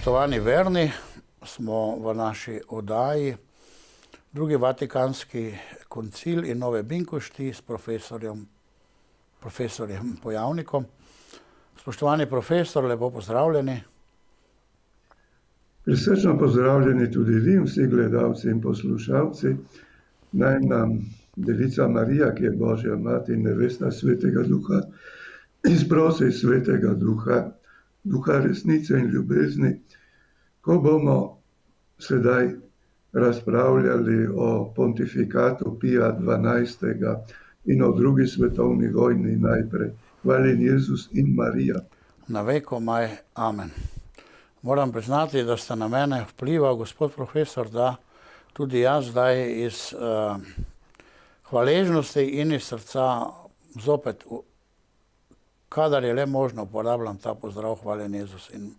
Spoštovani verni, smo v naši oddaji Drugi Vatikanski koncil in nove binkošti s profesorjem Pojavnikom. Spoštovani profesor, lepo pozdravljeni. Prisrčno pozdravljeni tudi vi, vsi gledalci in poslušalci. Naj nam Devica Marija, ki je Božja mati in nevesta Svetega Duha, izprosi Svetega Duha, Duha resnice in ljubezni, ko bomo sedaj razpravljali o pontifikatu Pija XII. In o drugi svetovni vojni najprej. Hvaljen Jezus in Marija. Na vekomaj, amen. Moram priznati, da ste na mene vplival, gospod profesor, da tudi jaz zdaj iz hvaležnosti in iz srca zopet, kadar je le možno, uporabljam ta pozdrav, hvaljen Jezus in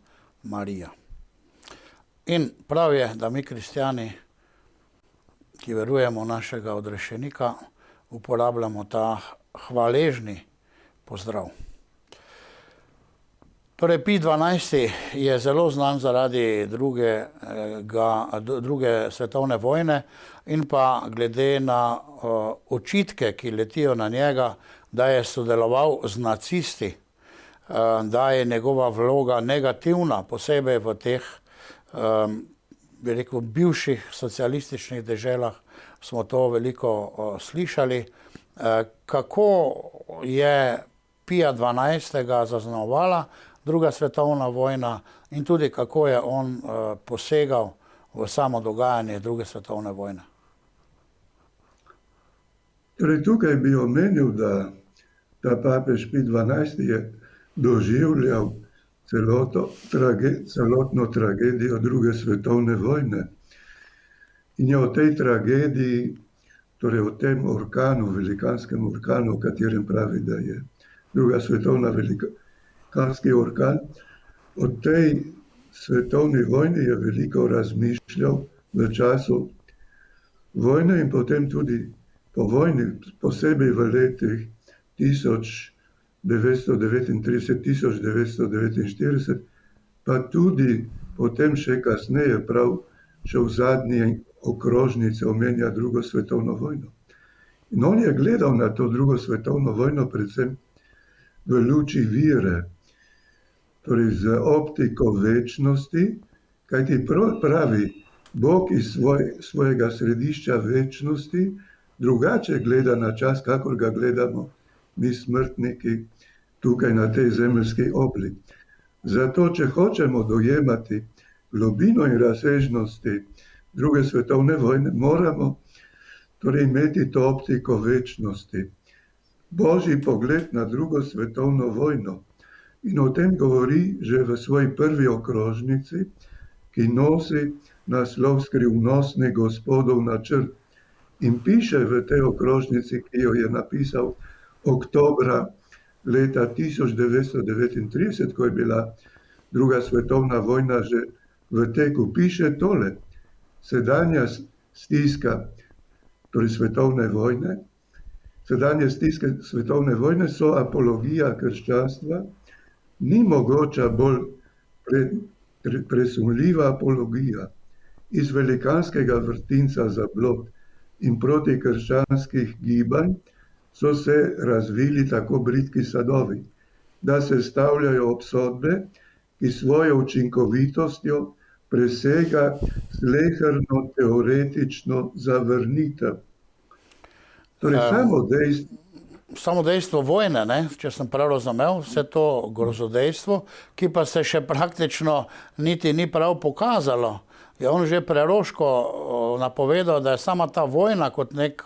Marija. In prav je, da mi kristjani, ki verujemo v našega odrešenika, uporabljamo ta hvaležni pozdrav. Torej, Pij XII. Je zelo znan zaradi druge svetovne vojne in pa glede na očitke, ki letijo na njega, da je sodeloval z nacisti, da je njegova vloga negativna, posebej v teh, bi rekel, bivših socialističnih deželah smo to veliko slišali. Kako je Pija XII. Zaznamovala druga svetovna vojna in tudi kako je on posegal v samo dogajanje druge svetovne vojne? Torej, tukaj bi omenil, da papež Pij XII. Je doživljal celotno tragedijo druge svetovne vojne. In je o tej tragediji, torej o tem orkanu, velikanskem orkanu, o katerem pravi, da je druga svetovna velikanski orkan, o tej svetovni vojni je veliko razmišljal v času vojne in potem tudi po vojni, posebej v letih 1939-1949, pa tudi potem še kasneje, prav še v zadnji okrožnici omenja drugo svetovno vojno. In on je gledal na to drugo svetovno vojno predvsem v luči vire, torej z optiko večnosti, kajti pravi, Bog iz svojega središča večnosti drugače gleda na čas, kakor ga gledamo mi smrtniki tukaj na tej zemeljski obli. Zato, če hočemo dojemati globino in razsežnosti druge svetovne vojne, moramo torej imeti to optiko večnosti. Božji pogled na drugo svetovno vojno. In o tem govori že v svoji prvi okrožnici, ki nosi naslov Skrivnostni Gospodov načrt. In piše v tej okrožnici, ki jo je napisal oktobra leta 1939, ko je bila druga svetovna vojna že v teku, piše tole: sedanja stiska, torej svetovne vojne so apologija krščanstva, ni mogoča bolj presunljiva apologija. Iz velikanskega vrtinca zablod in protikrščanskih gibanj so se razvili tako bridki sadovi, da se stavljajo obsodbe, ki svojo učinkovitostjo presega sleherno teoretično zavrnitev. Torej, samo dejstvo vojne, ne? Če sem prav razumel, vse to grozodejstvo, ki pa se še praktično niti ni prav pokazalo. Je on že preroško napovedal, da je sama ta vojna kot nek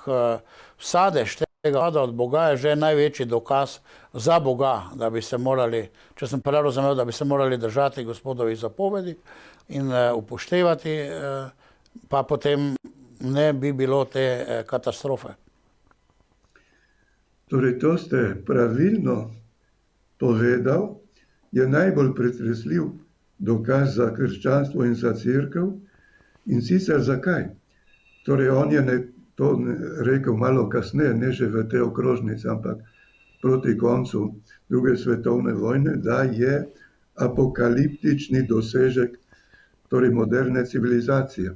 sadež tega od Boga je že največji dokaz za Boga, da bi se morali, če sem prav razumel, da bi se morali držati Gospodovih zapovedi in upoštevati, pa potem ne bi bilo te katastrofe. Torej, to ste pravilno povedal, je najbolj pretresljiv dokaz za krščanstvo in za cerkev. In sicer zakaj? Torej, on je to rekel malo kasneje, ne že v tej okrožnici, ampak proti koncu druge svetovne vojne, da je apokaliptični dosežek torej moderne civilizacije.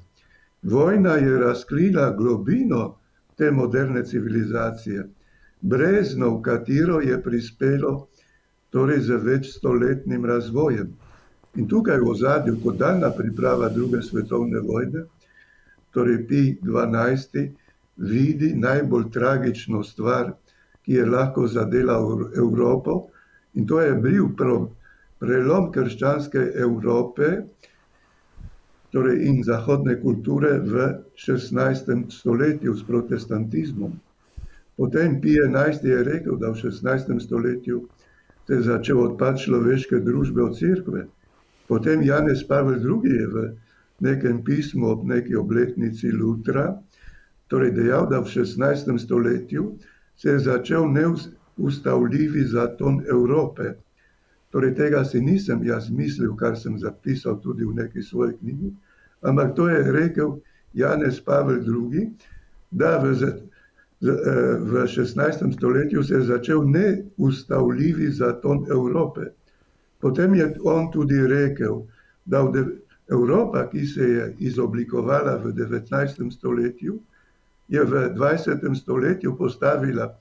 Vojna je razkrila globino te moderne civilizacije, brezno, v katero je prispelo torej z večstoletnim razvojem. In tukaj v ozadju, kot daljna priprava druge svetovne vojne, torej Pij XII vidi najbolj tragično stvar, ki je lahko zadela Evropo, in to je bil prelom krščanske Evrope, torej in zahodne kulture v 16. stoletju s protestantizmom. Potem Pij XI je rekel, da v 16. stoletju se je začel odpad človeške družbe od cerkve. Potem Janez Pavel II je v nekem pismu ob neki obletnici Lutra torej dejal, da v 16. stoletju se je začel neustavljivi zaton Evrope. Torej tega si nisem jaz mislil, kar sem zapisal tudi v neki svoji knjigi, ampak to je rekel Janez Pavel II, da v 16. stoletju se je začel neustavljivi zaton Evrope. Potem je on tudi rekel, da Evropa, ki se je izoblikovala v 19. stoletju, je v 20. stoletju postavila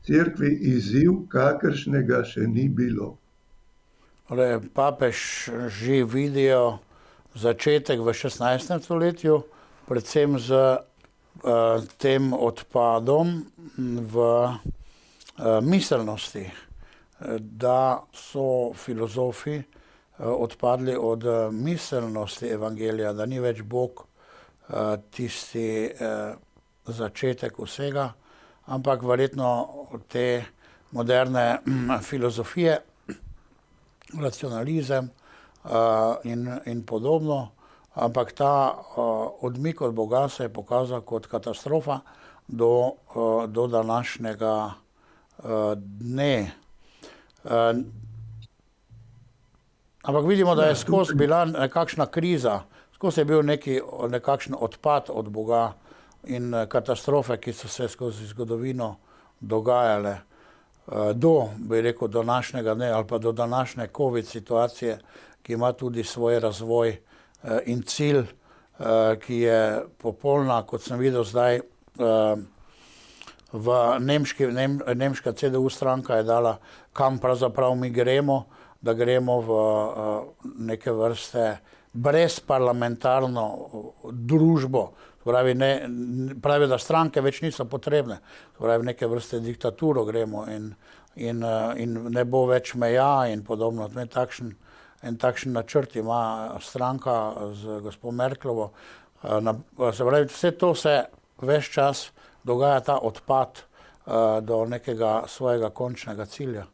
cerkvi izziv, kakršnega še ni bilo. Papež že vidijo začetek v 16. stoletju, predvsem z tem odpadom v miselnosti, da so filozofi odpadli od miselnosti evangelija, da ni več Bog tisti začetek vsega, ampak verjetno te moderne filozofije, racionalizem in podobno, ampak ta odmik od Boga se je pokazal kot katastrofa do današnjega dne. Ampak vidimo, da je skozi bila nekakšna kriza, skozi je bil nekakšen odpad od Boga in katastrofe, ki so se skozi zgodovino dogajale. Bi rekel, do današnjega dne ali pa do današnje COVID situacije, ki ima tudi svoj razvoj in cilj, ki je popolna, kot sem videl zdaj, nemška CDU stranka je dala, kam pravzaprav mi gremo, da gremo v neke vrste brezparlamentarno družbo. Pravi, da stranke več niso potrebne. Pravi, v neke vrste diktaturo gremo in ne bo več meja in podobno. En takšen načrt ima stranka z gospod Merklovo. Vse to se ves čas dogaja, ta odpad do nekega svojega končnega cilja.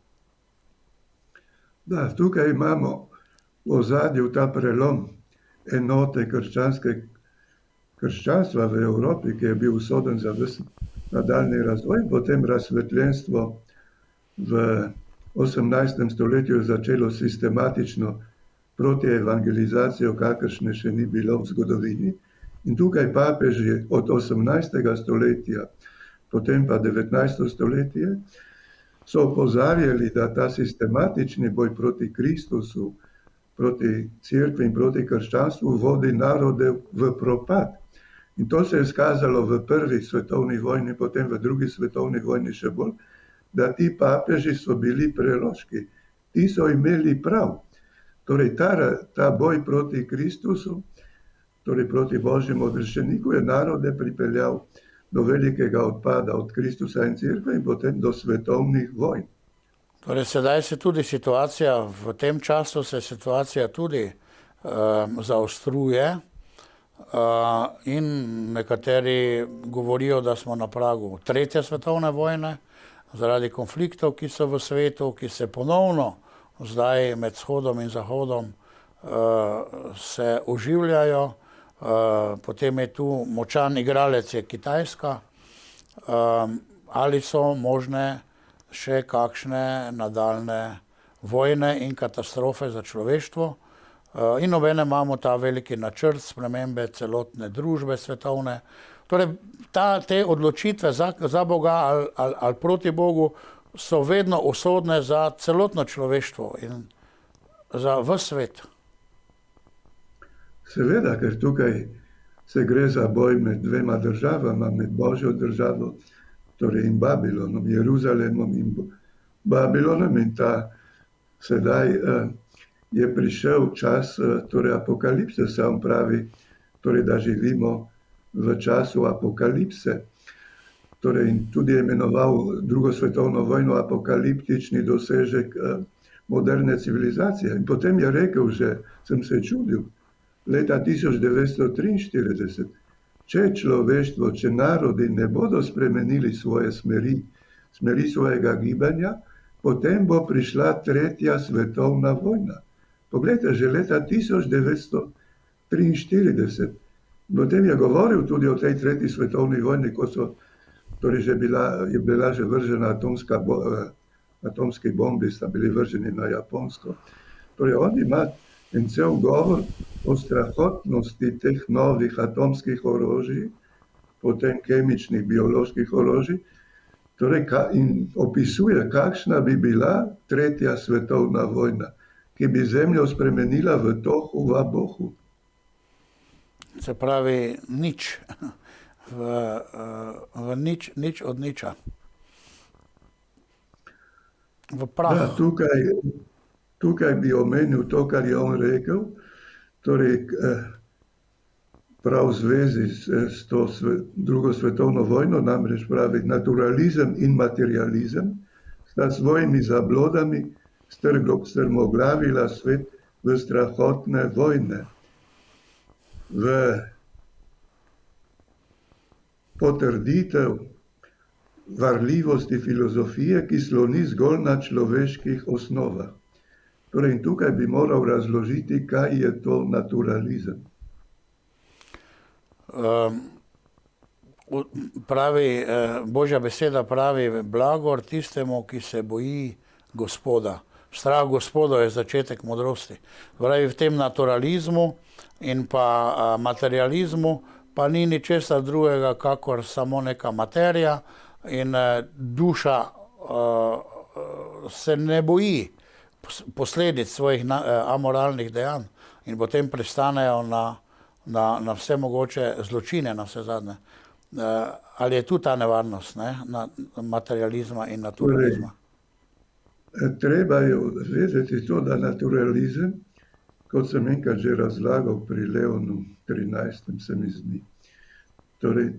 Da, tukaj imamo v ozadju ta prelom enote krščanstva v Evropi, ki je bil usoden za nadaljni razvoj, potem razsvetljenstvo v 18. stoletju je začelo sistematično protievangelizacijo, kakršne še ni bilo v zgodovini. In tukaj papeži od 18. stoletja, potem pa 19. stoletje, so opozarjali, da ta sistematični boj proti Kristusu, proti cerkvi in proti krščanstvu vodi narode v propad. In to se je skazalo v prvi svetovni vojni, potem v drugi svetovni vojni še bolj, da ti papeži so bili preloški. Ti so imeli prav. Torej ta boj proti Kristusu, torej proti Božjemu odrešeniku, je narode pripeljal do velikega odpada od Kristusa in cerkve in potem do svetovnih vojn. Torej sedaj se tudi situacija, v tem času se situacija tudi zaostruje in nekateri govorijo, da smo na pragu tretje svetovne vojne zaradi konfliktov, ki so v svetu, ki se ponovno zdaj med vzhodom in zahodom se oživljajo. Potem je tu močan igralec, je Kitajska. Ali so možne še kakšne nadaljne vojne in katastrofe za človeštvo? In obenem imamo ta veliki načrt spremembe celotne družbe svetovne. Torej, te odločitve za Boga ali proti Bogu so vedno usodne za celotno človeštvo in za ves svet. Seveda, ker tukaj se gre za boj med dvema državama, med Božjo državo, torej in Babilonom, Jeruzalemom in Babilonom, in sedaj je prišel čas torej apokalipse, se on pravi, torej da živimo v času apokalipse. Torej, in tudi je imenoval drugo svetovno vojno apokaliptični dosežek moderne civilizacije. In potem je rekel, že sem se čudil, leta 1943, če človeštvo, če narodi ne bodo spremenili svoje smeri svojega gibanja, potem bo prišla tretja svetovna vojna. Poglejte, že leta 1943. Potem je govoril tudi o tej tretji svetovni vojni, ko torej je bila že vržena atomski bombi, sta bili vrženi na Japonsko. Torej on ima en cel govor o strahotnosti teh novih atomskih orožij, potem kemičnih, bioloških orožij, torej in opisuje, kakšna bi bila tretja svetovna vojna, ki bi zemljo spremenila v tohu vabohu. Se pravi, nič. V nič od niča. V prah. Da, tukaj bi omenil to, kar je on rekel, torej prav v zvezi s to drugo svetovno vojno, namreč pravi, naturalizem in materializem sta svojimi zablodami strmoglavila svet v strahotne vojne, v potrditev varljivosti filozofije, ki sloni zgolj na človeških osnovah. Torej, in tukaj bi moral razložiti, kaj je to naturalizem. Božja beseda pravi, blagor tistemu, ki se boji Gospoda. Strah Gospoda je začetek modrosti. Pravi, v tem naturalizmu in pa materializmu pa ni ničesar drugega, kakor samo neka materija, in duša se ne boji posledic svojih amoralnih dejanj in potem pristanejo na vse mogoče zločine, na vse zadnje. Ali je tu ta nevarnost, na materializma in naturalizma? Treba je vedeti to, da naturalizem, kot sem enkrat že razlagal pri Leonu 13. se mi zdi. Torej,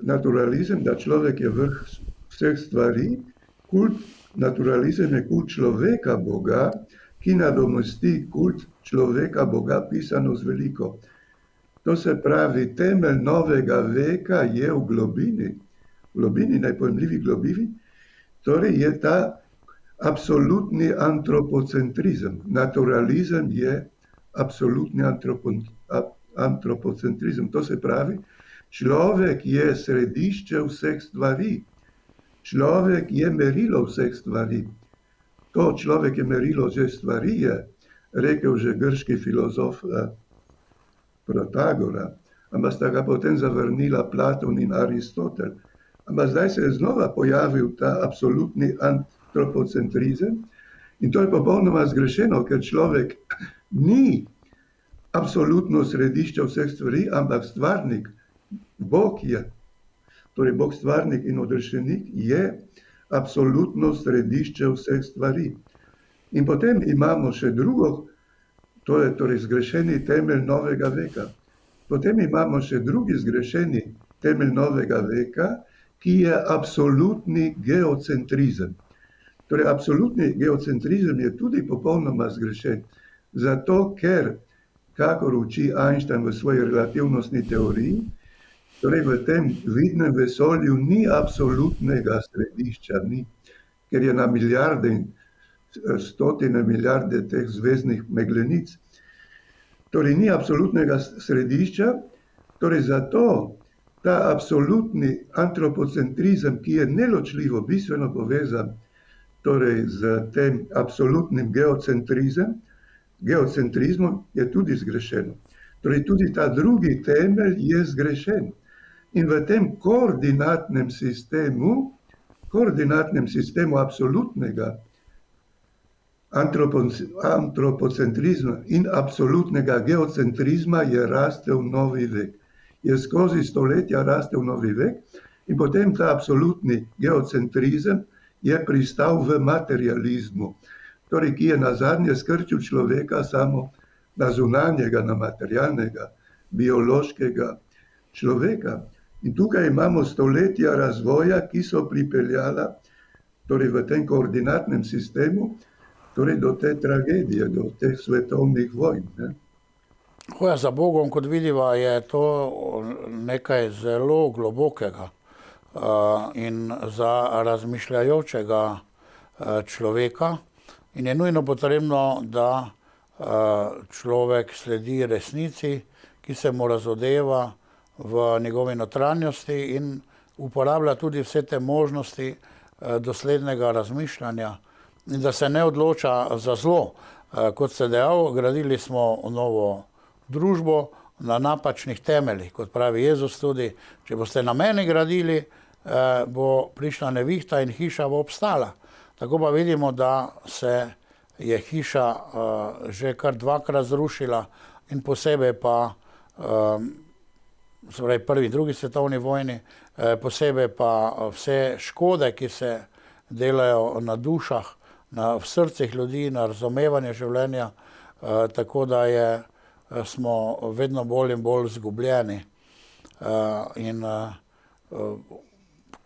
naturalizem, da človek je vrh vseh stvari, naturalizem je kult človeka Boga, ki nadomesti kult človeka Boga pisano z veliko. To se pravi, temelj novega veka je v globini, najpojmljivi globini, torej je ta absolutni antropocentrizem. Naturalizem je absolutni antropocentrizem. To se pravi, človek je središče vseh stvari. Človek je merilo vseh stvari. To človek je merilo že stvari, je rekel že grški filozof Protagora, ampak sta ga potem zavrnila Platon in Aristotel. Ampak zdaj se je znova pojavil ta absolutni antropocentrizem in to je popolnoma zgrešeno, ker človek ni absolutno središče vseh stvari, ampak stvarnik. Bog je, torej Bog stvarnik in odrešenik je absolutno središče vseh stvari. In potem imamo še drugo, to je torej zgrešeni temelj novega veka. Potem imamo še drugi zgrešeni temelj novega veka, ki je absolutni geocentrizem. Torej, absolutni geocentrizem je tudi popolnoma zgrešen, zato ker, kakor uči Einstein v svoji relativnostni teoriji, torej v tem vidnem vesolju ni absolutnega središča, ker je na milijarde, stotine milijarde teh zvezdnih meglenic. Torej ni absolutnega središča, torej zato ta absolutni antropocentrizem, ki je neločljivo bistveno povezan torej z tem absolutnim geocentrizmom, je tudi zgrešeno. Torej tudi ta drugi temelj je zgrešen. In v tem koordinatnem sistemu absolutnega antropocentrizma in absolutnega geocentrizma je rastel novi vek. Je skozi stoletja rastel novi vek in potem ta absolutni geocentrizem je pristal v materializmu, torej, ki je nazadnje skrčil človeka samo na zunanjega, na materialnega, biološkega človeka. In tukaj imamo stoletja razvoja, ki so pripeljala torej v tem koordinatnem sistemu torej do te tragedije, do teh svetovnih vojn. Ne? Hoja za Bogom, kot vidiva, je to nekaj zelo globokega in za razmišljajočega človeka in je nujno potrebno, da človek sledi resnici, ki se mu razodeva v njegovi notranjosti in uporablja tudi vse te možnosti doslednega razmišljanja in da se ne odloča za zlo. Kot ste dejal, gradili smo novo družbo na napačnih temeljih, kot pravi Jezus tudi, če boste na meni gradili, bo prišla nevihta in hiša bo obstala. Tako pa vidimo, da se je hiša že kar dvakrat zrušila in posebej pa prvi in drugi svetovni vojni, posebej pa vse škode, ki se delajo na dušah, v srcih ljudi, na razumevanje življenja, tako da smo vedno bolj in bolj zgubljeni. In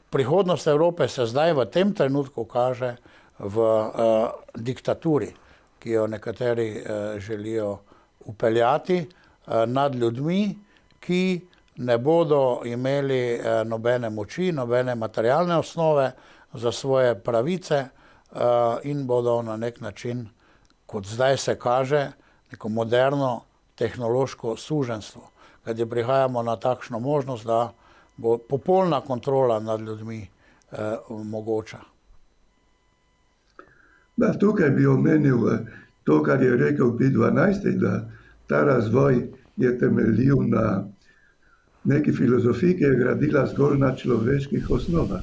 prihodnost Evrope se zdaj v tem trenutku kaže v diktaturi, ki jo nekateri želijo upeljati nad ljudmi, ki ne bodo imeli nobene moči, nobene materialne osnove za svoje pravice in bodo na nek način, kot zdaj se kaže, neko moderno tehnološko suženjstvo, kajti prihajamo na takšno možnost, da bo popolna kontrola nad ljudmi mogoča. Da, tukaj bi omenil to, kar je rekel Pij XII, da ta razvoj je temeljil na neki filozofiji, ki je gradila zgolj na človeških osnovah.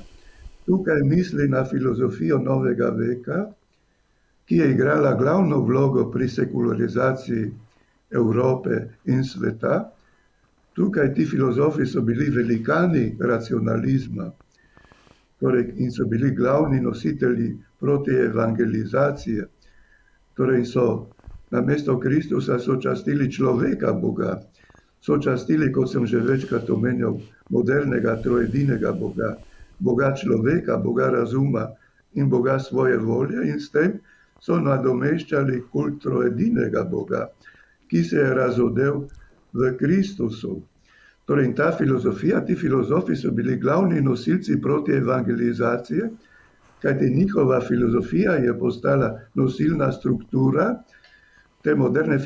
Tukaj misli na filozofijo novega veka, ki je igrala glavno vlogo pri sekularizaciji Evrope in sveta. Tukaj ti filozofi so bili velikani racionalizma, torej in so bili glavni nositelji proti evangelizacije. Torej so namesto Kristusa so častili človeka Boga, so častili, kot sem že večkrat omenjal, modernega trojedinega Boga, Boga človeka, Boga razuma in Boga svoje volje in s tem so nadomeščali kult trojedinega Boga, ki se je razodel v Kristusu. Torej in ta filozofija, ti filozofi so bili glavni nosilci proti evangelizacije, kajti njihova filozofija je postala nosilna struktura te moderne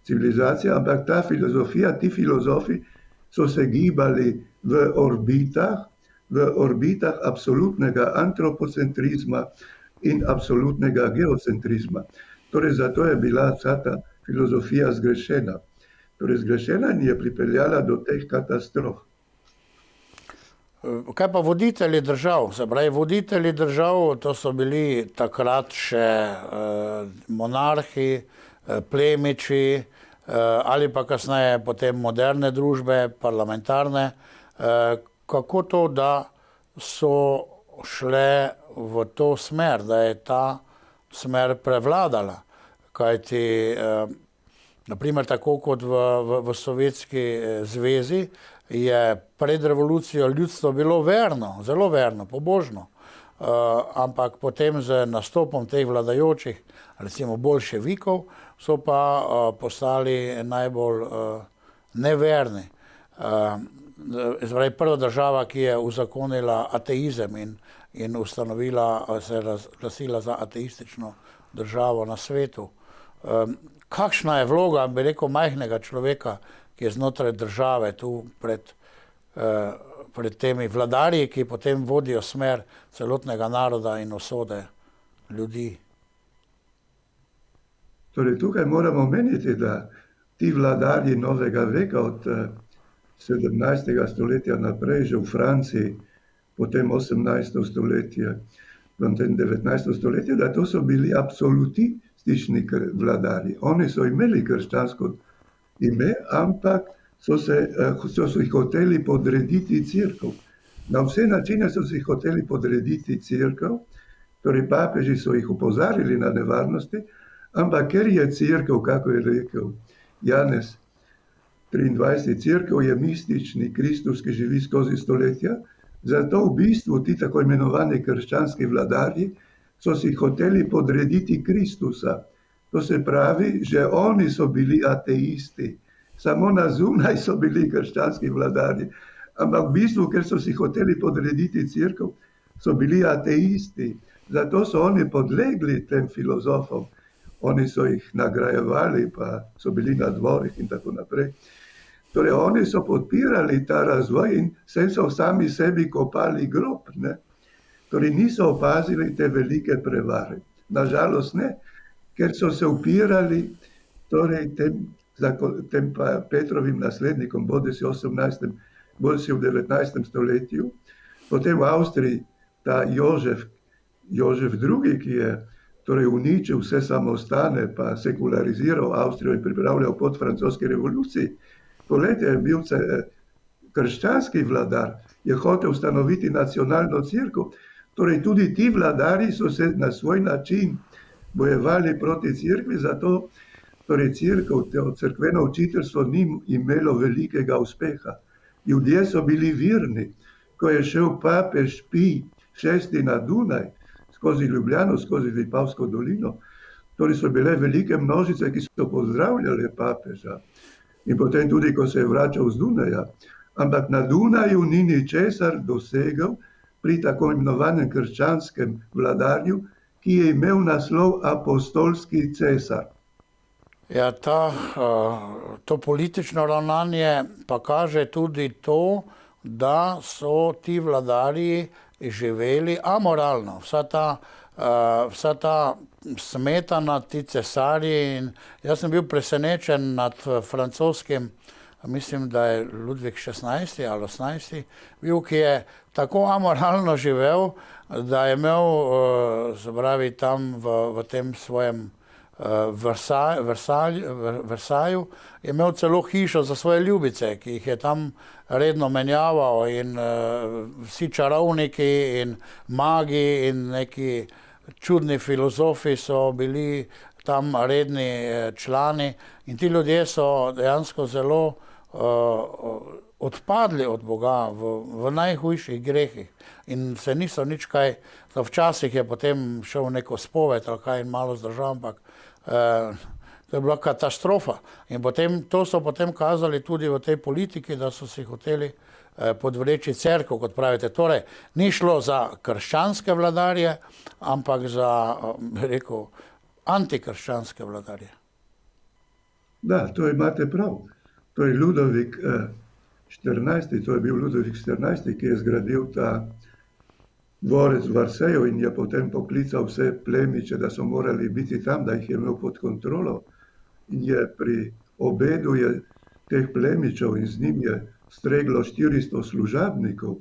civilizacije, ampak ta filozofija, ti filozofi so se gibali v orbitah absolutnega antropocentrizma in absolutnega geocentrizma. Torej zato je bila vsa ta filozofija zgrešena. Torej zgrešena in je pripeljala do teh katastrof. Kaj pa voditelji držav? Se pravi, voditelji držav, to so bili takrat še monarhi, plemiči ali pa kasneje potem moderne družbe, parlamentarne. Kako to, da so šle v to smer, da je ta smer prevladala? Kajti naprimer tako kot v Sovjetski zvezi je pred revolucijo ljudstvo bilo verno, zelo verno, pobožno. Ampak potem z nastopom teh vladajočih, recimo boljševikov, so pa postali najbolj neverni. Prva država, ki je uzakonila ateizem in ustanovila, se razglasila za ateistično državo na svetu. Kakšna je vloga, bi rekel, majhnega človeka, ki je znotraj države tu pred temi vladarji, ki potem vodijo smer celotnega naroda in usode ljudi? Torej, tukaj moramo omeniti, da ti vladarji novega veka od 17. stoletja naprej, že v Franciji, potem 18. stoletje, v tem 19. stoletju, da to so bili absolutistični vladarji. Oni so imeli krščansko ime, ampak so si hoteli podrediti cerkev. Na vse načine so si hoteli podrediti cerkev, torej papeži so jih opozarjali na nevarnosti, ampak ker je cerkev, kako je rekel Janez 23, cerkev je mistični Kristus, ki živi skozi stoletja, zato v bistvu ti tako imenovani krščanski vladarji so si hoteli podrediti Kristusa. To se pravi, že oni so bili ateisti, samo na zunaj so bili krščanski vladarji, ampak v bistvu, ker so si hoteli podrediti cerkev, so bili ateisti. Zato so oni podlegli tem filozofom. Oni so jih nagrajevali, pa so bili na dvorih in tako naprej. Torej, oni so podpirali ta razvoj in so sami sebi kopali grob. Ne? Torej, niso opazili te velike prevare. Nažalost ne, ker so se upirali torej, tem Petrovim naslednikom, bodisi v 18., bodisi v 19. stoletju. Potem v Avstriji ta Jožef II., ki je torej uničil vse samostane, pa sekulariziral Avstrijo in pripravljal pot francoski revoluciji. Poglejte, je bil krščanski vladar, je hotel ustanoviti nacionalno cerkev. Torej tudi ti vladari so se na svoj način bojevali proti cerkvi, zato torej cerkveno učiteljstvo ni imelo velikega uspeha. Ljudje so bili virni. Ko je šel papež Pij VI na Dunaj, skozi Ljubljano, skozi Vipavsko dolino, torej so bile velike množice, ki so pozdravljale papeža. In potem tudi, ko se je vračal z Dunaja. Ampak na Dunaju ni ničesar dosegel pri tako imenovanem krščanskem vladarju, ki je imel naslov apostolski cesar. Ja, to politično ravnanje pa kaže tudi to, da so ti vladarji živeli amoralno. Vsa ta smetana, ti cesarji. In jaz sem bil presenečen nad francoskim, mislim, da je Ludvik 16. ali 18. bil, ki je tako amoralno živel, da je imel, tam v tem svojem Versailles, je imel celo hišo za svoje ljubice, ki jih je tam redno menjaval, in vsi čarovniki in magi in neki čudni filozofi so bili tam redni člani, in ti ljudje so dejansko zelo odpadli od Boga v najhujših grehih in se niso nič kaj, včasih je potem šel neko spoved ali kaj in malo zdržal, ampak to je bila katastrofa. In to so potem kazali tudi v tej politiki, da so si hoteli podvreči cerkev, kot pravite. Torej, ni šlo za krščanske vladarje, ampak za, antikrščanske vladarje. Da, to imate prav. To je Ludovik 14., to je bil Ludovik 14., ki je zgradil ta dvorec v Varseju in je potem poklical vse plemiče, da so morali biti tam, da jih je imel pod kontrolo. In je pri obedu teh plemičev in z njim je streglo 400 služabnikov.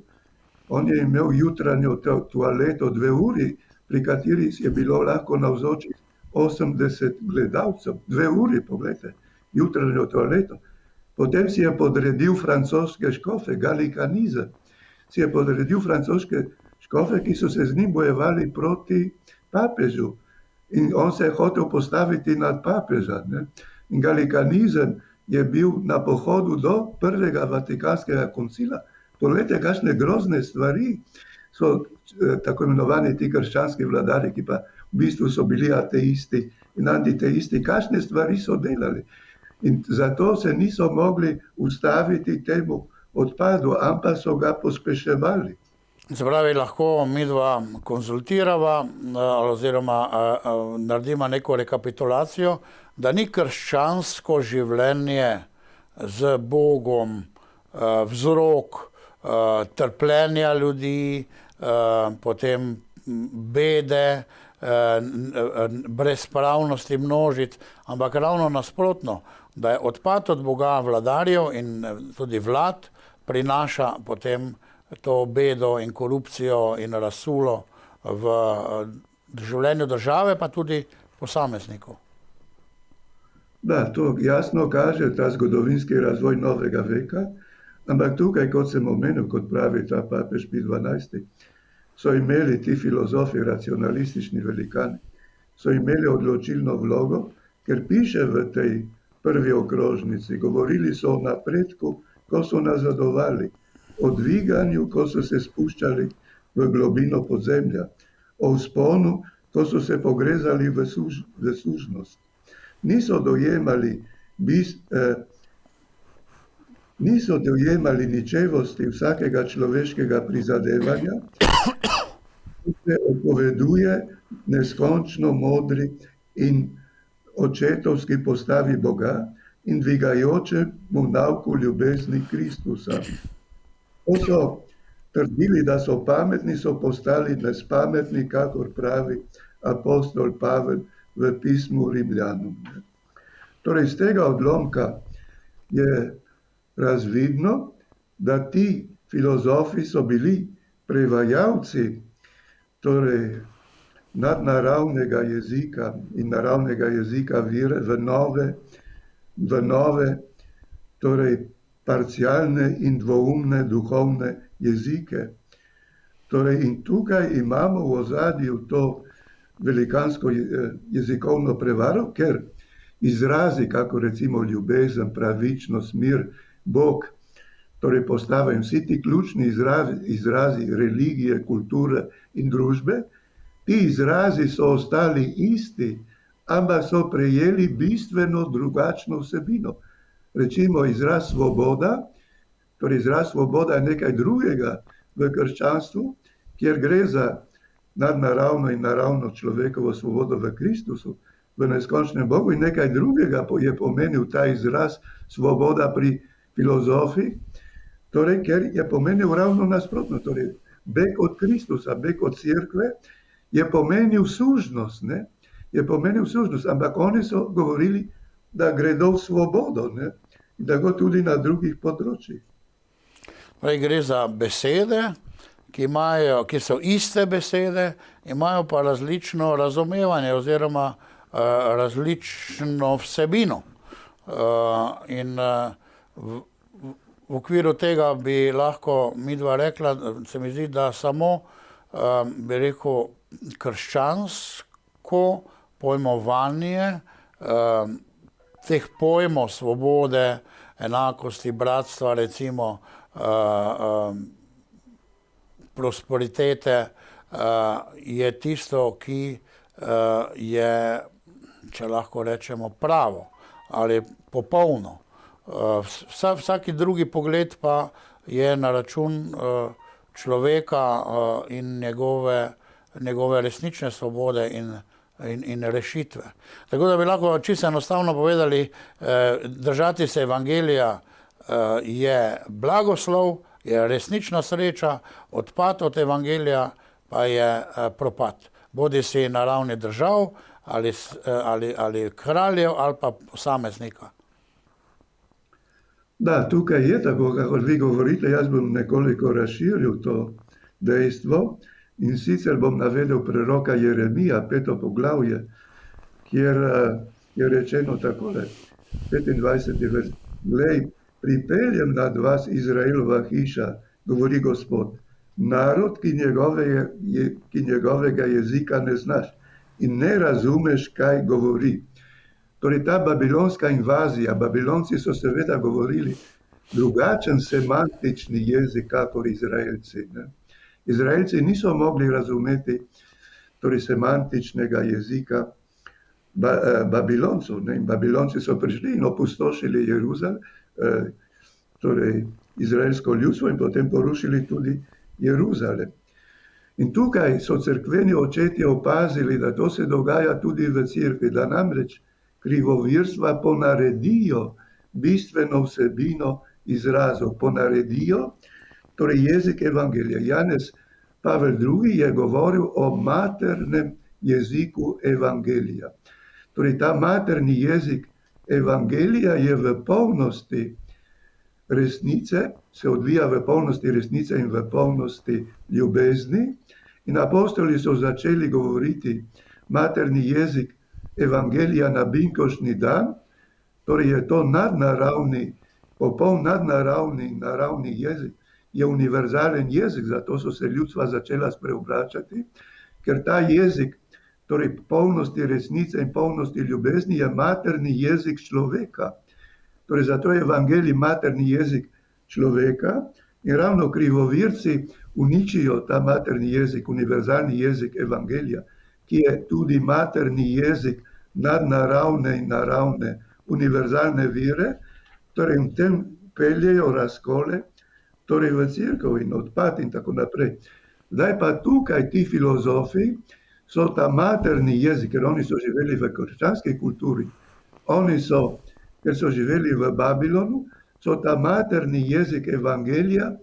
On je imel jutranjo toaleto 2 uri, pri kateri je bilo lahko navzočih 80 gledalcev. 2 uri, pogledajte, jutranjo toaleto. Potem si je podredil francoske škofe, galikanizem. Si je podredil francoske škofe, ki so se z njim bojevali proti papežu. In on se je hotel postaviti nad papeža. Ne? In galikanizem je bil na pohodu do prvega Vatikanskega koncila. Poglejte, kakšne grozne stvari so tako imenovani ti krščanski vladari, ki pa v bistvu so bili ateisti in antiteisti, kakšne stvari so delali. In zato se niso mogli ustaviti temu odpadu, ampak so ga pospeševali. Se pravi, lahko midva konzultirava oziroma naredimo neko rekapitulacijo, da ni krščansko življenje z Bogom vzrok trpljenja ljudi, potem bede, brezpravnosti množic, ampak ravno nasprotno, da je odpad od Boga vladarjev in tudi vlad prinaša potem to bedo in korupcijo in razsulo v življenju države, pa tudi posameznikov. Da, to jasno kaže ta zgodovinski razvoj novega veka, ampak tukaj, kot sem omenil, kot pravi ta papež Pij XII, so imeli ti filozofi, racionalistični velikani, so imeli odločilno vlogo, ker piše v tej prvi okrožnici, govorili so o napredku, ko so nazadovali, o dviganju, ko so se spuščali v globino podzemlja, o vzponu, ko so se pogrezali v sužnost. Niso dojemali ničevosti vsakega človeškega prizadevanja, ki se odpoveduje neskončno modri in očetovski postavi Boga in dvigajočemu nauku ljubezni Kristusa. Ko so trdili, da so pametni, so postali nespametni, kakor pravi apostol Pavel v pismu Rimljanom. Torej, iz tega odlomka je razvidno, da ti filozofi so bili prevajalci, torej nadnaravnega jezika in naravnega jezika vire v nove, torej parcialne in dvoumne duhovne jezike. Torej, in tukaj imamo v ozadju to velikansko jezikovno prevaro, ker izrazi, kako recimo ljubezen, pravičnost, mir, Bog, torej postavijo vsi ti ključni izrazi religije, kulture in družbe, ti izrazi so ostali isti, ampak so prejeli bistveno drugačno vsebino. Recimo izraz svoboda, torej izraz svoboda je nekaj drugega v krščanstvu, kjer gre za nadnaravno in naravno človekovo svobodo v Kristusu, v neskončnem Bogu, in nekaj drugega je pomenil ta izraz svoboda pri filozofih, torej, ker je pomenil ravno nasprotno, torej beg od Kristusa, beg od cerkve, je pomenil sužnost, ne? Je pomenil sužnost, ampak oni so govorili, da gredo v svobodo, ne? In tako tudi na drugih področjih. Gre za besede, ki so iste besede, imajo pa različno razumevanje oziroma različno vsebino. In v okviru tega bi lahko midva rekla, se mi zdi, da samo, bi rekel, krščansko pojmovanje teh pojmov svobode, enakosti, bratstva, recimo, prosperitete, je tisto, ki je, če lahko rečemo, pravo ali popolno. Vsaki drugi pogled pa je na račun človeka in njegove resnične svobode in rešitve. Tako da bi lahko čisto enostavno povedali, držati se evangelija je blagoslov, je resnična sreča, odpad od evangelija pa je propad. Bodisi na ravni držav ali kraljev ali pa posameznika. Da, tukaj je tako, kako vi govorite, jaz bom nekoliko razširil to dejstvo in sicer bom navedel preroka Jeremija, 5. poglavje, kjer je rečeno takole, 25. vers. Glej, pripeljem nad vas Izraelova hiša, govori Gospod, narod, ki njegovega jezika ne znaš in ne razumeš, kaj govori. Torej, ta babilonska invazija, Babilonci so seveda govorili drugačen semantični jezik, kakor Izraelci. Ne? Izraelci niso mogli razumeti torej, semantičnega jezika Babiloncev. Ne? In Babilonci so prišli in opustošili Jeruzalem, torej izraelsko ljudstvo, in potem porušili tudi Jeruzalem. In tukaj so cerkveni očetje opazili, da to se dogaja tudi v cerkvi, da namreč krivovirstva ponaredijo bistveno vsebino izrazov, ponaredijo, torej jezik evangelija. Janez Pavel II. Je govoril o maternem jeziku evangelija. Torej, ta materni jezik evangelija je v polnosti resnice, se odvija v polnosti resnice in v polnosti ljubezni, In apostoli so začeli govoriti materni jezik evangelija na binkoštni dan, torej je to nadnaravni, popoln naravni jezik, je univerzalen jezik, zato so se ljudstva začela spreobračati, ker ta jezik, torej polnosti resnice in polnosti ljubezni, je materni jezik človeka. Torej zato je evangelij materni jezik človeka in ravno krivovirci uničijo ta materni jezik, univerzalni jezik evangelija, ki je tudi materni jezik nadnaravne in naravne univerzalne vire, torej v tem peljejo razkole, torej v cerkev in odpad in tako naprej. Zdaj pa tukaj ti filozofi so ta materni jezik, ker oni so živeli v krščanski kulturi, oni so, ker so živeli v Babilonu, so ta materni jezik evangelija,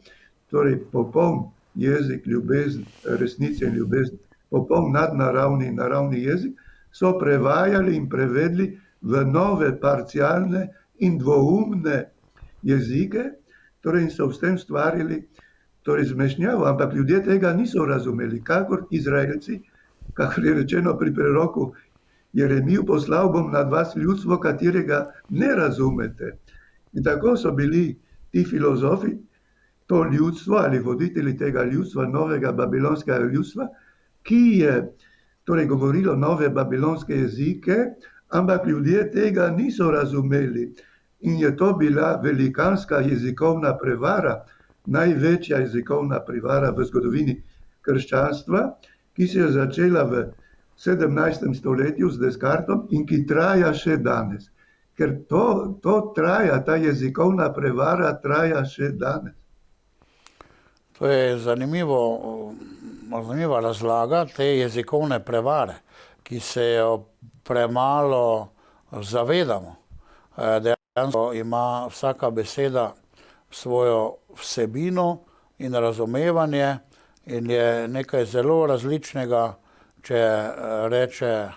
torej popoln jezik ljubezni, resnice in ljubezni, popoln nadnaravni in naravni jezik, so prevajali in prevedli v nove parcialne in dvoumne jezike, torej in so s tem stvarili torej zmešnjavo, ampak ljudje tega niso razumeli, kakor Izraelci, kakor je rečeno pri preroku Jeremiju, poslal bom nad vas ljudstvo, katerega ne razumete. In tako so bili ti filozofi, to ljudstvo ali voditelji tega ljudstva, novega babilonskega ljudstva, ki je torej govorilo nove babilonske jezike, ampak ljudje tega niso razumeli. In je to bila velikanska jezikovna prevara, največja jezikovna prevara v zgodovini krščanstva, ki se je začela v 17. stoletju z Descartom in ki traja še danes. Ker to traja, ta jezikovna prevara traja še danes. To je zanimiva razlaga te jezikovne prevare, ki se jo premalo zavedamo. Dejansko ima vsaka beseda svojo vsebino in razumevanje in je nekaj zelo različnega, če reče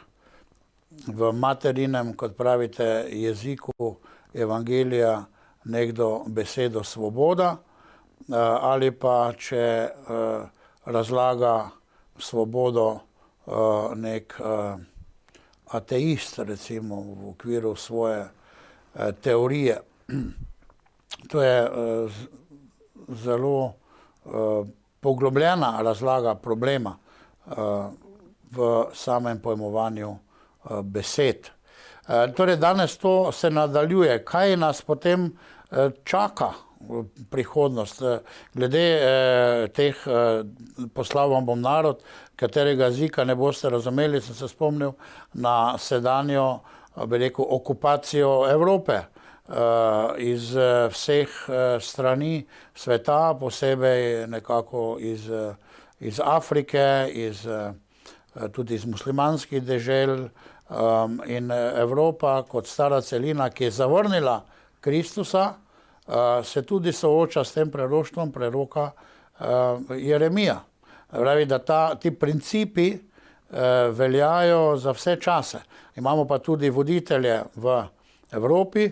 v materinem, kot pravite, jeziku evangelija nekdo besedo svoboda, ali pa če razlaga svobodo nek ateist, recimo v okviru svoje teorije. To je zelo poglobljena razlaga problema v samem pojmovanju besed. Torej danes to se nadaljuje. Kaj nas potem čaka v prihodnost? Glede teh poslal vam bom narod, katerega jezika ne boste razumeli, sem se spomnil na sedanjo, bi rekel, okupacijo Evrope iz vseh strani sveta, posebej nekako iz Afrike, tudi iz muslimanskih dežel, in Evropa kot stara celina, ki je zavrnila Kristusa, se tudi sooča s tem preroštvom preroka Jeremija. Pravi, da ti principi veljajo za vse čase. Imamo pa tudi voditelje v Evropi,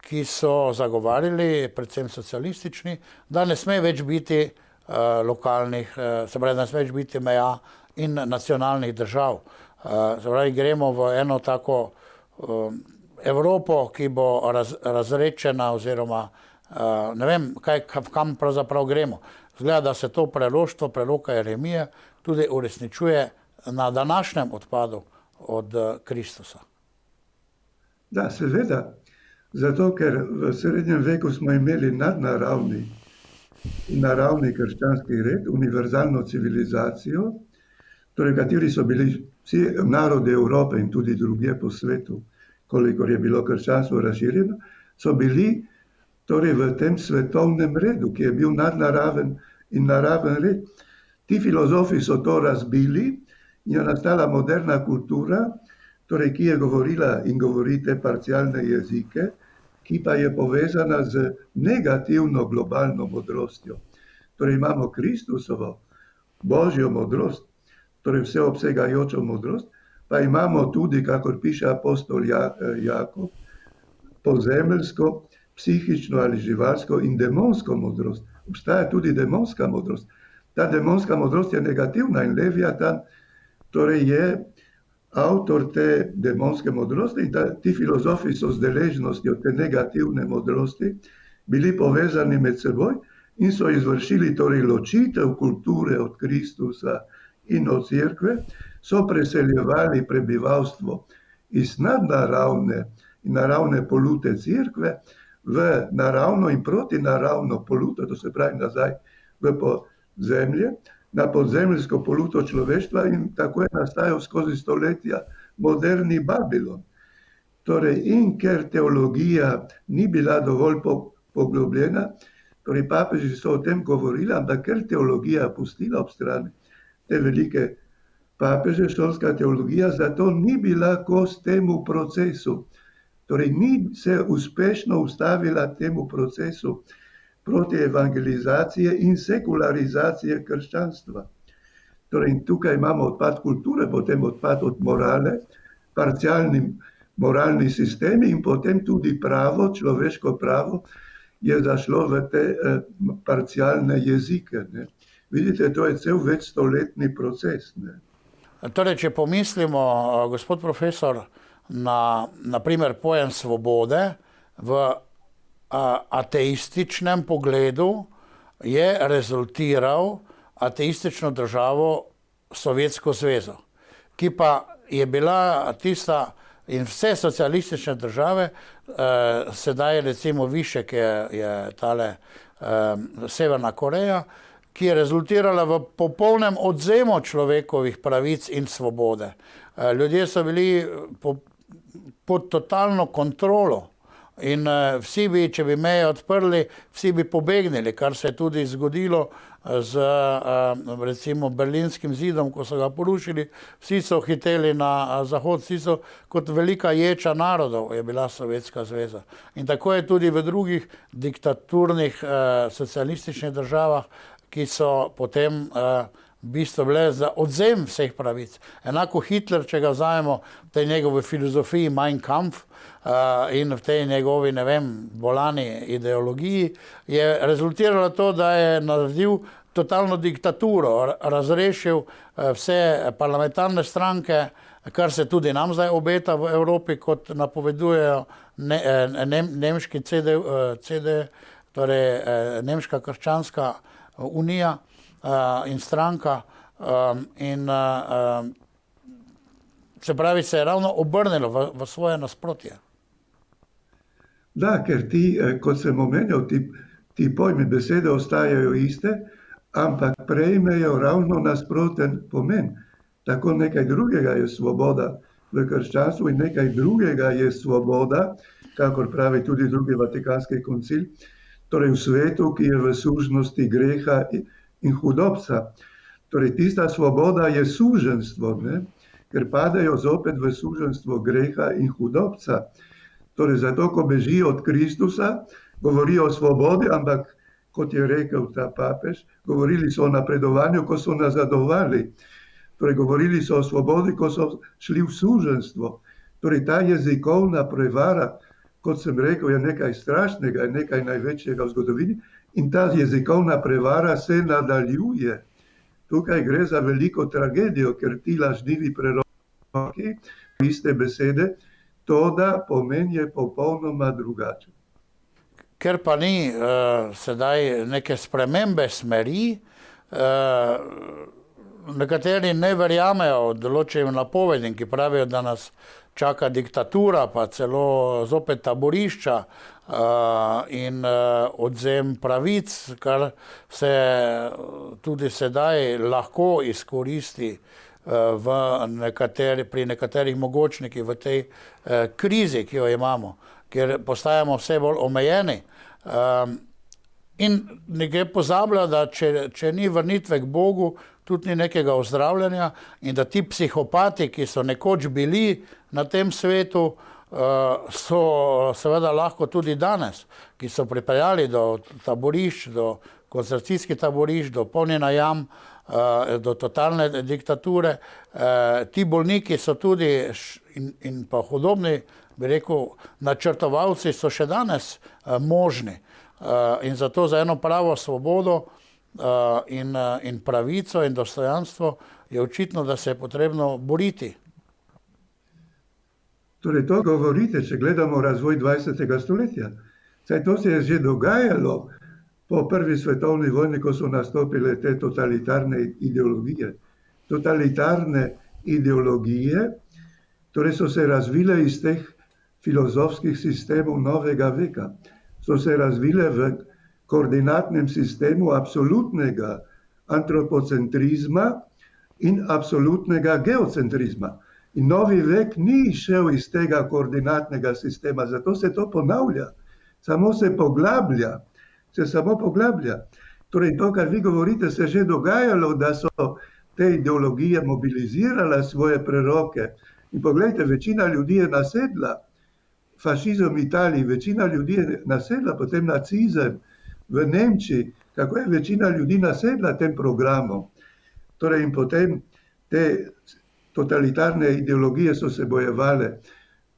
ki so zagovarjali, predvsem socialistični, da ne sme več biti lokalnih, se pravi, da ne sme več biti meja in nacionalnih držav. Se pravi, gremo v eno tako Evropo, ki bo razrečena oziroma ne vem, kam pravzaprav gremo. Zgleda, da se to preroštvo preroka Jeremije tudi uresničuje na današnjem odpadu od Kristusa. Da, seveda, zato ker v srednjem veku smo imeli nadnaravni naravni krščanski red, univerzalno civilizacijo, torej kateri so bili vsi narodi Evrope in tudi drugje po svetu, kolikor je bilo krščanstvo razširjeno, so bili torej v tem svetovnem redu, ki je bil nadnaraven in naraven red. Ti filozofi so to razbili in je nastala moderna kultura, torej ki je govorila in govori te parcialne jezike, ki pa je povezana z negativno globalno modrostjo. Torej imamo Kristusovo božjo modrost, torej vseobsegajočo modrost, pa imamo tudi, kakor piše apostol Jakob, pozemeljsko, psihično ali živalsko in demonsko modrost. Obstaja tudi demonska modrost. ta demonska modrost je negativna in Leviatan torej je avtor te demonske modrosti in ti filozofi so z deležnostjo te negativne modrosti bili povezani med seboj in so izvršili torej ločitev kulture od Kristusa in od cerkve, so preseljevali prebivalstvo iz nadnaravne in naravne polute cerkve v naravno in protinaravno poluto, to se pravi nazaj v podzemlje, na podzemljsko poluto človeštva in tako je nastajal skozi stoletja moderni Babilon. Torej, in ker teologija ni bila dovolj poglobljena, torej papeži so o tem govorili, ampak ker teologija pustila ob strani te velike papeže, šolska teologija, zato ni bila kos temu procesu. Torej, ni se uspešno ustavila temu procesu proti evangelizacije in sekularizacije krščanstva. Torej, tukaj imamo odpad kulture, potem odpad od morale, parcialni moralni sistemi in potem tudi pravo, človeško pravo, je zašlo v te parcialne jezike. Ne. Vidite, to je cel večstoletni proces. Ne. Torej, če pomislimo, gospod profesor, na primer pojem svobode v ateističnem pogledu je rezultiral ateistično državo Sovjetsko zvezo, ki pa je bila tista in vse socialistične države, sedaj recimo Višek je tale Severna Koreja, ki je rezultirala v popolnem odvzemu človekovih pravic in svobode. Ljudje so bili pod totalno kontrolo in vsi bi, če bi meje odprli, vsi bi pobegnili, kar se je tudi zgodilo z recimo Berlinskim zidom, ko so ga porušili. Vsi so hiteli na zahod, vsi so kot velika ječa narodov je bila Sovjetska zveza. In tako je tudi v drugih diktaturnih socialističnih državah, ki so potem v bistvu bile za odvzem vseh pravic. Enako Hitler, če ga vzamemo v tej njegovi filozofiji Mein Kampf in v tej njegovi, ne vem, bolani ideologiji, je rezultiralo to, da je naredil totalno diktaturo, razrešil vse parlamentarne stranke, kar se tudi nam zdaj obeta v Evropi, kot napovedujejo nemški CD, torej Nemška krščanska unija in stranka in se pravi, se je ravno obrnilo v svoje nasprotje. Da, ker kot sem omenjal, ti pojmi besede ostajajo iste, ampak prejmejo ravno nasproten pomen. Tako nekaj drugega je svoboda v krščanstvu in nekaj drugega je svoboda, kakor pravi tudi drugi Vatikanski koncil, torej v svetu, ki je v sužnosti greha in hudobca. Torej, tista svoboda je suženstvo, ne? Ker padajo zopet v suženstvo greha in hudobca. Torej, zato, ko bežijo od Kristusa, govorijo o svobodi, ampak, kot je rekel ta papež, govorili so o napredovanju, ko so nazadovali. Torej, govorili so o svobodi, ko so šli v suženstvo. Torej, ta jezikovna prevara, kot sem rekel, je nekaj strašnega, je nekaj največjega v zgodovini in ta jezikovna prevara se nadaljuje. Tukaj gre za veliko tragedijo, ker ti lažnivi preroki, iste besede, to da pomen je popolnoma drugačen. Ker pa ni sedaj neke spremembe smeri, nekateri ne verjamejo določenim napovedim, ki pravijo, da nas čaka diktatura, pa celo zopet taborišča in odvzem pravic, kar se tudi sedaj lahko izkoristi pri nekaterih mogočnikih v tej krizi, ki jo imamo, ker postajamo vse bolj omejeni. In nekaj pozablja, da če ni vrnitve k Bogu, tudi ni nekega ozdravljanja in da ti psihopati, ki so nekoč bili na tem svetu, so seveda lahko tudi danes, ki so pripeljali do taborišč, do koncentracijskih taborišč, do polnjenja jam, do totalne diktature. Ti bolniki so tudi in pa hudobni, bi rekel, načrtovalci so še danes možni. In zato za eno pravo svobodo in pravico in dostojanstvo, je očitno, da se je potrebno boriti. Torej, to govorite, če gledamo razvoj 20. stoletja. Saj to se je že dogajalo po prvi svetovni vojni, ko so nastopile te totalitarne ideologije. Totalitarne ideologije, torej so se razvile iz teh filozofskih sistemov novega veka. So se razvile v koordinatnem sistemu absolutnega antropocentrizma in absolutnega geocentrizma. In novi vek ni šel iz tega koordinatnega sistema, zato se to ponavlja. Samo se poglablja. Torej, to, kar vi govorite, se je že dogajalo, da so te ideologije mobilizirale svoje preroke. In poglejte, večina ljudi je nasedla. Fašizem v Italiji, večina ljudi je nasedla, potem nacizem v Nemčiji, kako je večina ljudi nasedla tem programom. Torej, in potem te totalitarne ideologije so se bojevale,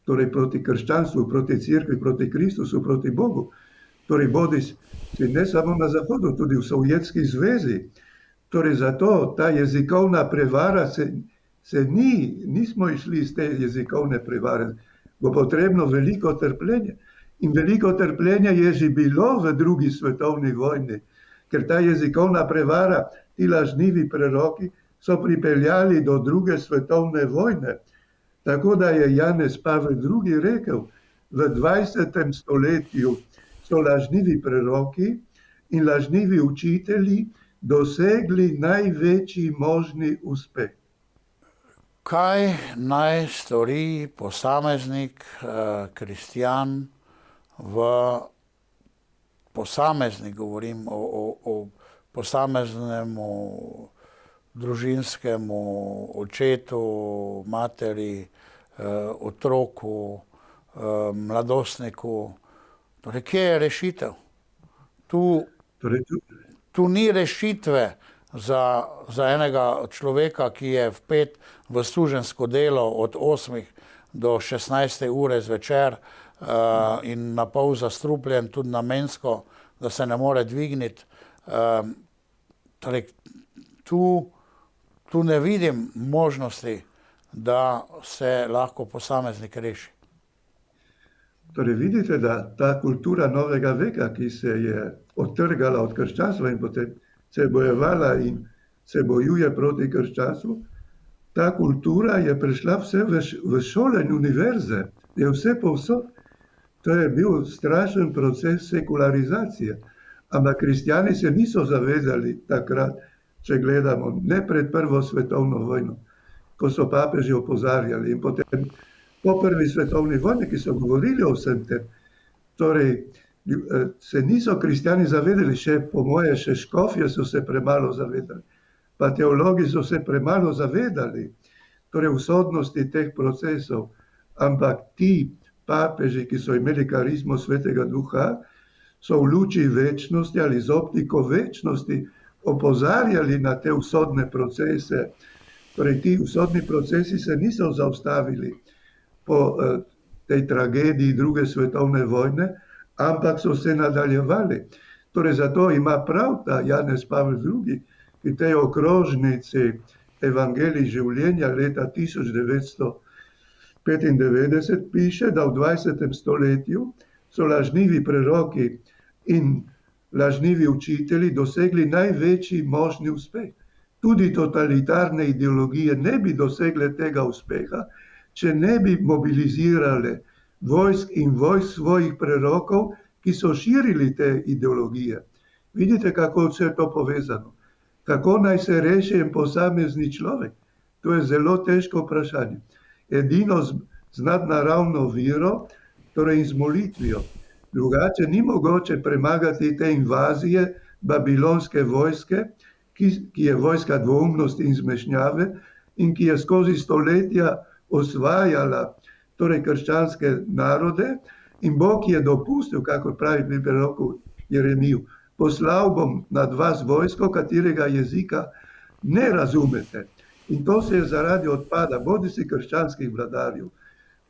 torej proti krščanstvu, proti cerkvi, proti Kristusu, proti Bogu. Torej, bodisi ne samo na Zahodu, tudi v Sovjetski zvezi. Torej, zato ta jezikovna prevara nismo išli iz te jezikovne prevare. Bo potrebno veliko trpljenje. In veliko trpljenja je že bilo v drugi svetovni vojni, ker ta jezikovna prevara, ti lažnivi preroki so pripeljali do druge svetovne vojne. Tako da je Janez Pavel II. Rekel, v 20. stoletju so lažnivi preroki in lažnivi učitelji dosegli največji možni uspeh. Kaj naj stori posameznik, kristjan, govorim o posameznemu družinskemu očetu, materi, otroku, mladostniku? Torej, kje je rešitev? Tu ni rešitve za enega človeka, ki je vpet v služensko delo od 8 do 16 ure zvečer in na pol zastrupljen, tudi namensko, da se ne more dvigniti. Torej, tu ne vidim možnosti, da se lahko posameznik reši. Torej, vidite, da ta kultura novega veka, ki se je odtrgala od krščanstva in potem se je bojevala in se bojuje proti krščanstvu, ta kultura je prišla vse v šole in univerze, je vse povsod. To je bil strašen proces sekularizacije. Ampak kristjani se niso zavedali takrat, če gledamo, ne pred prvo svetovno vojno, ko so papeži opozarjali in potem po prvi svetovni vojni, ki so govorili o vsem tem. Torej, se niso kristjani zavedali, po moje še škofje so se premalo zavedali, pa teologi so se premalo zavedali, torej usodnosti teh procesov, ampak ti papeži, ki so imeli karizmo Svetega Duha, so v luči večnosti ali z optiko večnosti opozarjali na te usodne procese. Torej, ti usodni procesi se niso zaustavili po tej tragediji druge svetovne vojne, ampak so se nadaljevali. Torej, zato ima prav ta Janez Pavel II. V tej okrožnici Evangelij življenja leta 1995 piše, da v 20. stoletju so lažnivi preroki in lažnivi učitelji dosegli največji možni uspeh. Tudi totalitarne ideologije ne bi dosegle tega uspeha, če ne bi mobilizirale vojsk svojih prerokov, ki so širili te ideologije. Vidite, kako je vse to povezano. Kako naj se reši en posamezni človek? To je zelo težko vprašanje. Edino z nadnaravno vero, torej z molitvijo. Drugače ni mogoče premagati te invazije babilonske vojske, ki je vojska dvoumnosti in zmešnjave in ki je skozi stoletja osvajala torej krščanske narode, in Bog je dopustil, kako pravi pri preroku Jeremiju, poslal bom nad vas vojsko, katerega jezika ne razumete. In to se je zaradi odpada bodisi krščanskih vladarjev,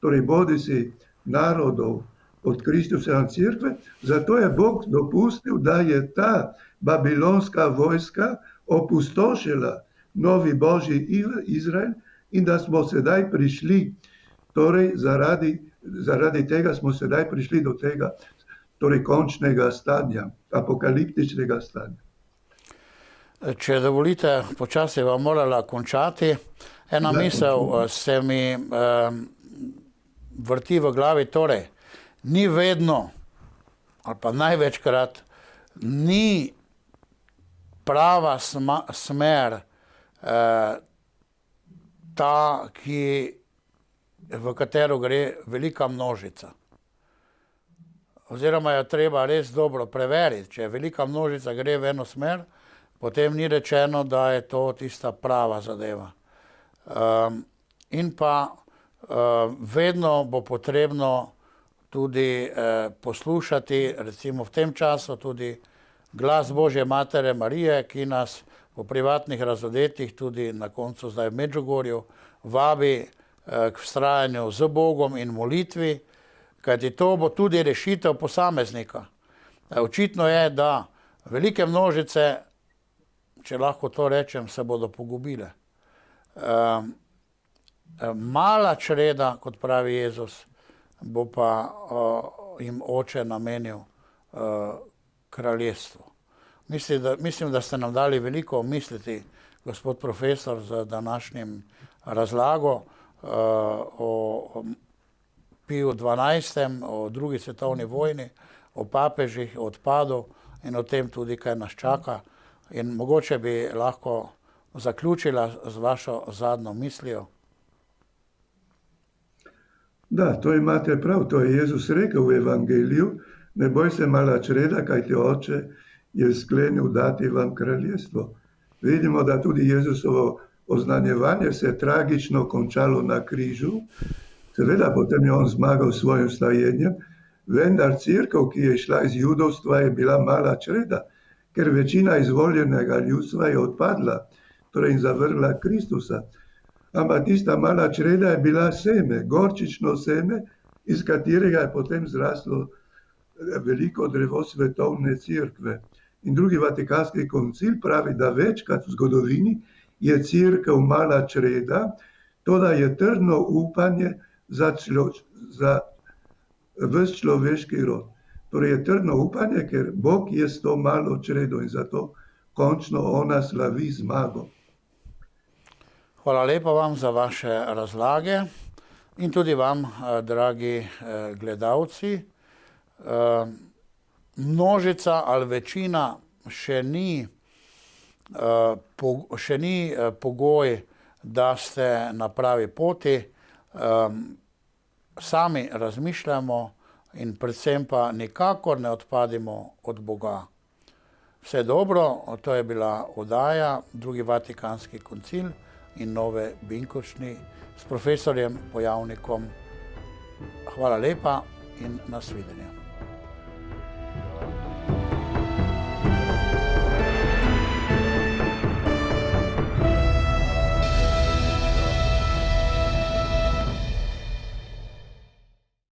torej bodisi narodov od Kristusove cerkve, zato je Bog dopustil, da je ta babilonska vojska opustošila novi Božji Izrael in da smo sedaj prišli, torej zaradi tega smo sedaj prišli do tega, torej končnega stanja, apokaliptičnega stanja. Če dovolite, počasi vam morala končati. Ena misel se mi vrti v glavi, torej, ni vedno, ali pa največkrat, ni prava smer ta, v katero gre velika množica. Oziroma jo treba res dobro preveriti. Če velika množica gre v eno smer, potem ni rečeno, da je to tista prava zadeva. In pa vedno bo potrebno tudi poslušati, recimo v tem času, tudi glas Božje Matere Marije, ki nas v privatnih razodetih, tudi na koncu zdaj v Medžugorju, vabi k vztrajanju z Bogom in molitvi, kajti to bo tudi rešitev posameznika. Očitno je, da velike množice, če lahko to rečem, se bodo pogubile. Mala čreda, kot pravi Jezus, bo pa jim Oče namenil kraljestvo. Mislim, da ste nam dali veliko misliti, gospod profesor, z današnjim razlago o Piju XII., o drugi svetovni vojni, o papežih, o odpadu in o tem tudi, kaj nas čaka. In mogoče bi lahko zaključila z vašo zadnjo mislijo. Da, to imate prav, to je Jezus rekel v Evangeliju, ne boj se mala čreda, kajti Oče je sklenil dati vam kraljestvo. Vidimo, da tudi Jezusovo oznanjevanje se je tragično končalo na križu, seveda potem je on zmagal s svojim vstajenjem, vendar cerkev, ki je šla iz judovstva, je bila mala čreda, ker večina izvoljenega ljudstva je odpadla, torej zavrla Kristusa. Ampak tista mala čreda je bila seme, gorčično seme, iz katerega je potem zraslo veliko drevo svetovne cerkve. In drugi Vatikanski koncil pravi, da večkrat v zgodovini je cerkev mala čreda, to da je trdno upanje za ves človeški rod. Torej je trdno upanje, ker Bog je s to malo čredo in zato končno ona slavi zmago. Hvala lepa vam za vaše razlage in tudi vam, dragi gledalci. Množica ali večina še ni pogoj, da ste na pravi poti. Sami razmišljamo in predvsem pa nikakor ne odpadimo od Boga. Vse dobro, to je bila oddaja Drugi Vatikanski koncil in Nove Binkovčni s profesorjem Pojavnikom. Hvala lepa in nasvidenje.